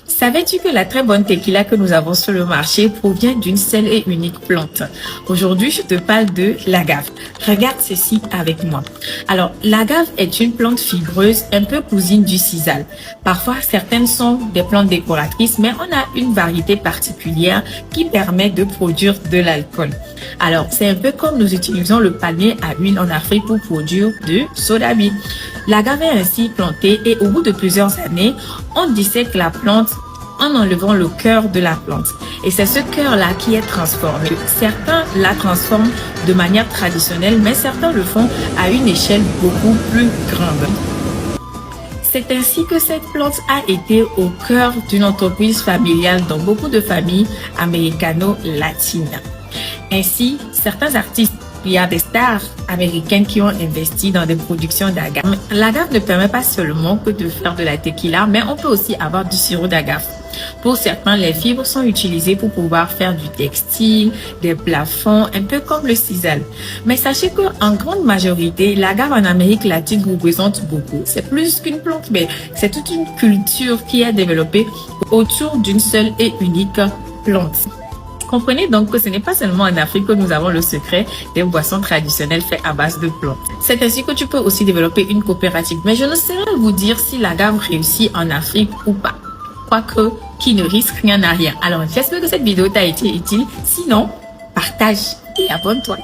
Savais-tu que la très bonne tequila que nous avons sur le marché provient d'une seule et unique plante? Aujourd'hui, je te parle de l'agave. Regarde ceci avec moi. Alors, l'agave est une plante fibreuse, un peu cousine du sisal. Parfois, certaines sont des plantes décoratrices, mais on a une variété particulière qui permet de produire de l'alcool. Alors, c'est un peu comme nous utilisons le palmier à huile en Afrique pour produire du soda bi. L'agave est ainsi plantée et au bout de plusieurs années, on dissèque la plante en enlevant le cœur de la plante. Et c'est ce cœur-là qui est transformé. Certains la transforment de manière traditionnelle, mais certains le font à une échelle beaucoup plus grande. C'est ainsi que cette plante a été au cœur d'une entreprise familiale dans beaucoup de familles américano-latines. Ainsi, certains artistes, il y a des stars américaines qui ont investi dans des productions d'agave. L'agave ne permet pas seulement que de faire de la tequila, mais on peut aussi avoir du sirop d'agave. Pour certains, les fibres sont utilisées pour pouvoir faire du textile, des plafonds, un peu comme le sisal. Mais sachez qu'en grande majorité, l'agave en Amérique latine représente beaucoup. C'est plus qu'une plante, mais c'est toute une culture qui est développée autour d'une seule et unique plante. Comprenez donc que ce n'est pas seulement en Afrique que nous avons le secret des boissons traditionnelles faites à base de plantes. C'est ainsi que tu peux aussi développer une coopérative. Mais je ne saurais vous dire si l'agave réussit en Afrique ou pas. Quoique, qui ne risque rien n'a rien. Alors, j'espère que cette vidéo t'a été utile. Sinon, partage et abonne-toi.